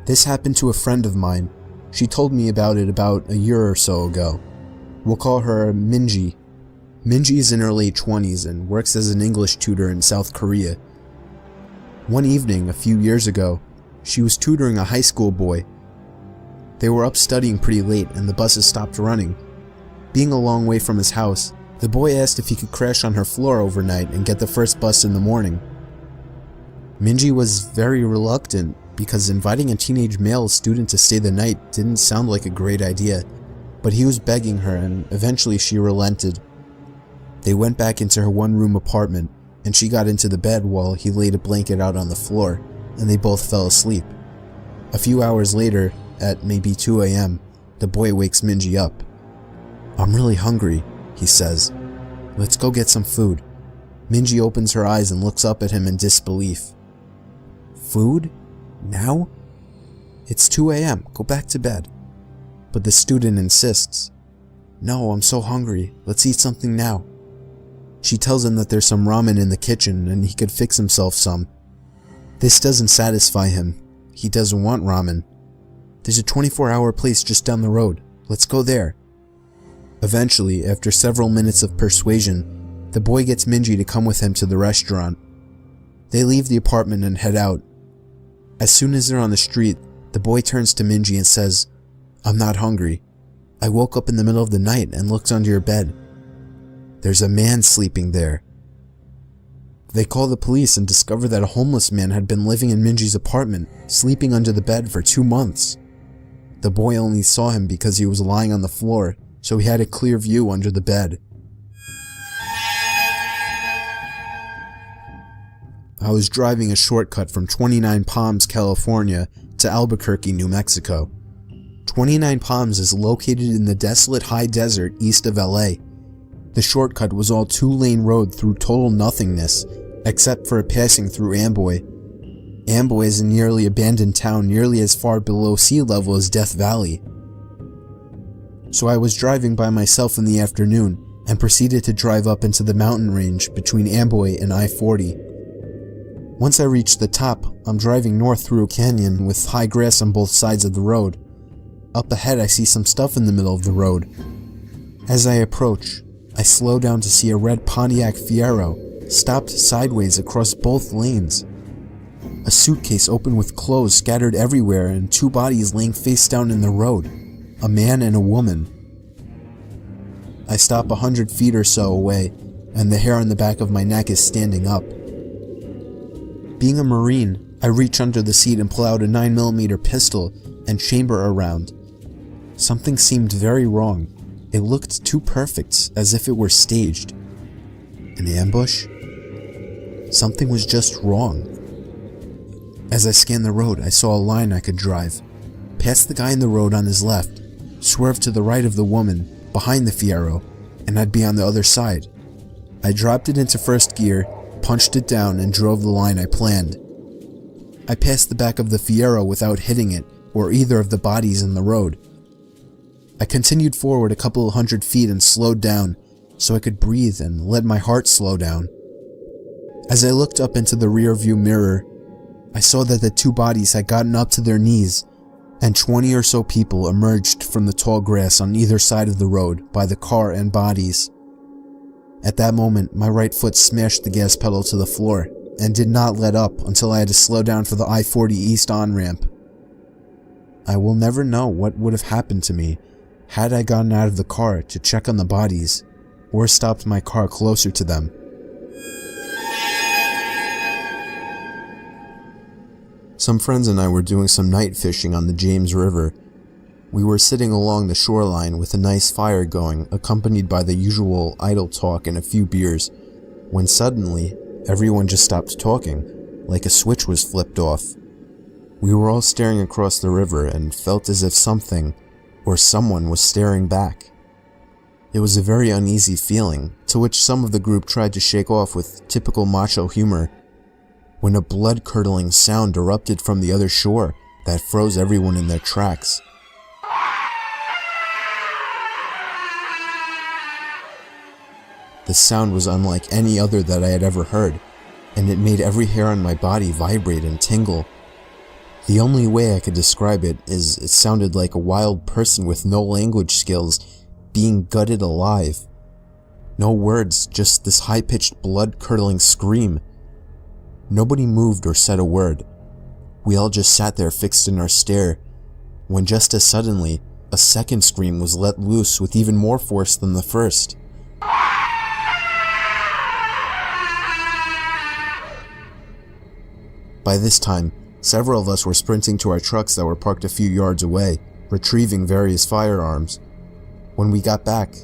This happened to a friend of mine. She told me about it about a year or so ago. We'll call her Minji. Minji is in her late 20s and works as an English tutor in South Korea. One evening, a few years ago, she was tutoring a high school boy. They were up studying pretty late and the buses stopped running. Being a long way from his house, the boy asked if he could crash on her floor overnight and get the first bus in the morning. Minji was very reluctant because inviting a teenage male student to stay the night didn't sound like a great idea, but he was begging her and eventually she relented. They went back into her one-room apartment and she got into the bed while he laid a blanket out on the floor, and they both fell asleep. A few hours later, at maybe 2 a.m., the boy wakes Minji up. "I'm really hungry," he says. "Let's go get some food." Minji opens her eyes and looks up at him in disbelief. "Food? Now?" "It's 2 a.m. Go back to bed." But the student insists. "No, I'm so hungry. Let's eat something now." She tells him that there's some ramen in the kitchen and he could fix himself some. This doesn't satisfy him. He doesn't want ramen. "There's a 24-hour place just down the road. Let's go there." Eventually, after several minutes of persuasion, the boy gets Minji to come with him to the restaurant. They leave the apartment and head out. As soon as they're on the street, the boy turns to Minji and says, "I'm not hungry. I woke up in the middle of the night and looked under your bed. There's a man sleeping there." They call the police and discover that a homeless man had been living in Minji's apartment, sleeping under the bed for 2 months. The boy only saw him because he was lying on the floor, so he had a clear view under the bed. I was driving a shortcut from 29 Palms, California to Albuquerque, New Mexico. 29 Palms is located in the desolate high desert east of LA. The shortcut was all 2-lane road through total nothingness, except for a passing through Amboy. Amboy is a nearly abandoned town nearly as far below sea level as Death Valley. So I was driving by myself in the afternoon and proceeded to drive up into the mountain range between Amboy and I-40. Once I reached the top, I'm driving north through a canyon with high grass on both sides of the road. Up ahead I see some stuff in the middle of the road. As I approach, I slow down to see a red Pontiac Fiero stopped sideways across both lanes. A suitcase open with clothes scattered everywhere and 2 bodies laying face down in the road, a man and a woman. I stop 100 feet or so away, and the hair on the back of my neck is standing up. Being a Marine, I reach under the seat and pull out a 9mm pistol and chamber a round. Something seemed very wrong. It looked too perfect, as if it were staged. An ambush? Something was just wrong. As I scanned the road, I saw a line I could drive. Past the guy in the road on his left, swerve to the right of the woman, behind the Fiero, and I'd be on the other side. I dropped it into first gear, punched it down, and drove the line I planned. I passed the back of the Fiero without hitting it, or either of the bodies in the road. I continued forward a couple of 100 feet and slowed down, so I could breathe and let my heart slow down. As I looked up into the rear view mirror, I saw that the 2 bodies had gotten up to their knees, and 20 or so people emerged from the tall grass on either side of the road by the car and bodies. At that moment, my right foot smashed the gas pedal to the floor, and did not let up until I had to slow down for the I-40 East on-ramp. I will never know what would have happened to me had I gotten out of the car to check on the bodies, or stopped my car closer to them. Some friends and I were doing some night fishing on the James River. We were sitting along the shoreline with a nice fire going, accompanied by the usual idle talk and a few beers, when suddenly, everyone just stopped talking, like a switch was flipped off. We were all staring across the river and felt as if something, or someone, was staring back. It was a very uneasy feeling, to which some of the group tried to shake off with typical macho humor, when a blood-curdling sound erupted from the other shore that froze everyone in their tracks. The sound was unlike any other that I had ever heard, and it made every hair on my body vibrate and tingle. The only way I could describe it is it sounded like a wild person with no language skills being gutted alive. No words, just this high-pitched, blood-curdling scream. Nobody moved or said a word. We all just sat there fixed in our stare, when just as suddenly, a second scream was let loose with even more force than the first. By this time, several of us were sprinting to our trucks that were parked a few yards away, retrieving various firearms. When we got back,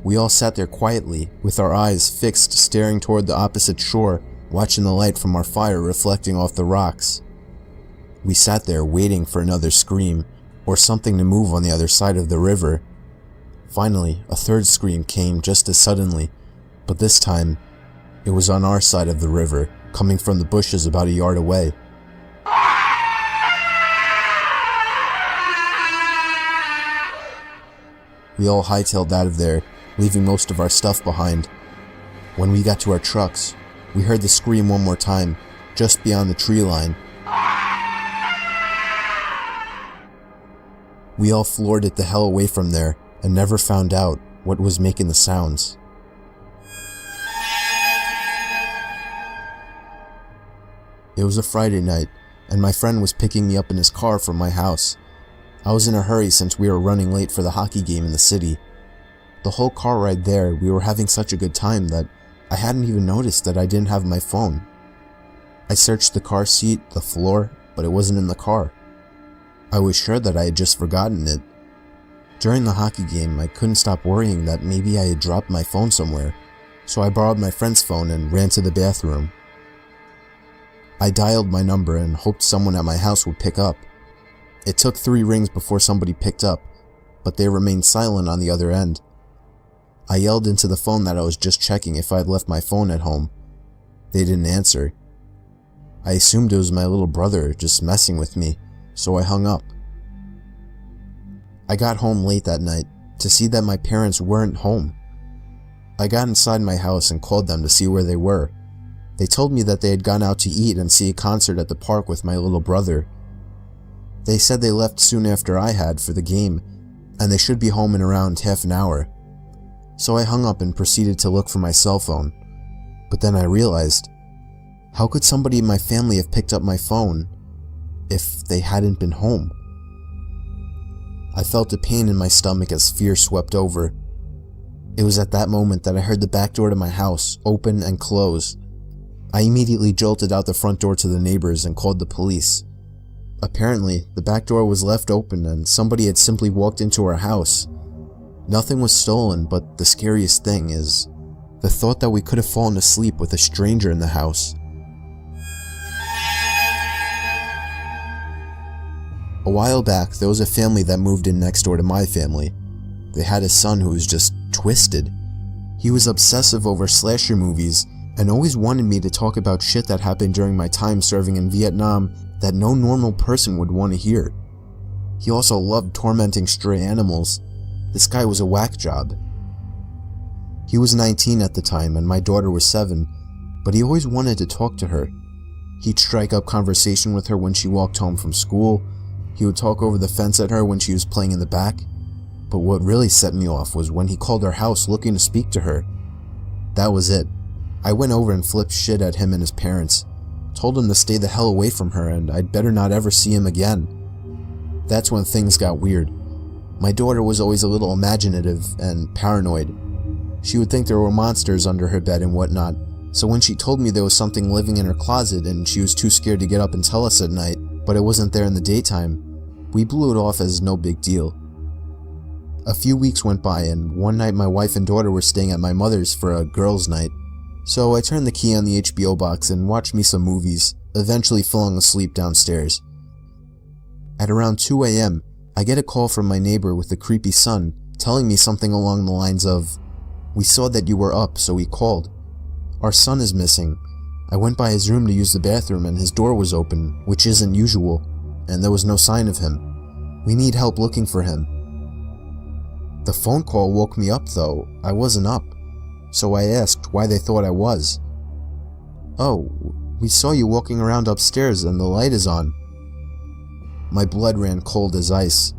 we all sat there quietly, with our eyes fixed staring toward the opposite shore, watching the light from our fire reflecting off the rocks. We sat there waiting for another scream, or something to move on the other side of the river. Finally, a third scream came just as suddenly, but this time, it was on our side of the river, coming from the bushes about a yard away. We all hightailed out of there, leaving most of our stuff behind. When we got to our trucks, we heard the scream one more time, just beyond the tree line. We all floored it the hell away from there, and never found out what was making the sounds. It was a Friday night, and my friend was picking me up in his car from my house. I was in a hurry since we were running late for the hockey game in the city. The whole car ride there, we were having such a good time that I hadn't even noticed that I didn't have my phone. I searched the car seat, the floor, but it wasn't in the car. I was sure that I had just forgotten it. During the hockey game, I couldn't stop worrying that maybe I had dropped my phone somewhere, so I borrowed my friend's phone and ran to the bathroom. I dialed my number and hoped someone at my house would pick up. It took 3 rings before somebody picked up, but they remained silent on the other end. I yelled into the phone that I was just checking if I had left my phone at home. They didn't answer. I assumed it was my little brother just messing with me, so I hung up. I got home late that night to see that my parents weren't home. I got inside my house and called them to see where they were. They told me that they had gone out to eat and see a concert at the park with my little brother. They said they left soon after I had for the game, and they should be home in around half an hour. So I hung up and proceeded to look for my cell phone. But then I realized, how could somebody in my family have picked up my phone if they hadn't been home? I felt a pain in my stomach as fear swept over. It was at that moment that I heard the back door to my house open and close. I immediately jolted out the front door to the neighbors and called the police. Apparently, the back door was left open and somebody had simply walked into our house. Nothing was stolen, but the scariest thing is the thought that we could have fallen asleep with a stranger in the house. A while back, there was a family that moved in next door to my family. They had a son who was just twisted. He was obsessive over slasher movies and always wanted me to talk about shit that happened during my time serving in Vietnam that no normal person would want to hear. He also loved tormenting stray animals. This guy was a whack job. He was 19 at the time and my daughter was 7, but he always wanted to talk to her. He'd strike up conversation with her when she walked home from school. He would talk over the fence at her when she was playing in the back. But what really set me off was when he called our house looking to speak to her. That was it. I went over and flipped shit at him and his parents. Told him to stay the hell away from her and I'd better not ever see him again. That's when things got weird. My daughter was always a little imaginative and paranoid. She would think there were monsters under her bed and whatnot, so when she told me there was something living in her closet and she was too scared to get up and tell us at night, but it wasn't there in the daytime, we blew it off as no big deal. A few weeks went by and one night my wife and daughter were staying at my mother's for a girls' night. So I turned the key on the HBO box and watched me some movies, eventually falling asleep downstairs. At around 2 a.m., I get a call from my neighbor with a creepy son telling me something along the lines of, "We saw that you were up, so we called. Our son is missing. I went by his room to use the bathroom and his door was open, which isn't usual, and there was no sign of him. We need help looking for him." The phone call woke me up though. I wasn't up. So I asked why they thought I was. "Oh, we saw you walking around upstairs and the light is on." My blood ran cold as ice.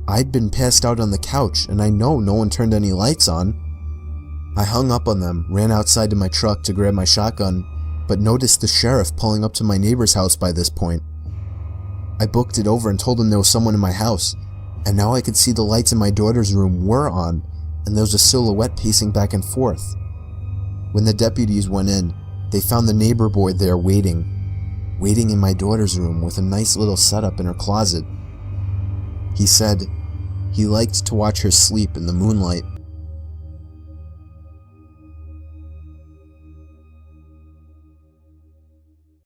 I'd been passed out on the couch, and I know no one turned any lights on. I hung up on them, ran outside to my truck to grab my shotgun, but noticed the sheriff pulling up to my neighbor's house by this point. I booked it over and told him there was someone in my house, and now I could see the lights in my daughter's room were on, and there was a silhouette pacing back and forth. When the deputies went in, they found the neighbor boy there waiting in my daughter's room with a nice little setup in her closet. He said he liked to watch her sleep in the moonlight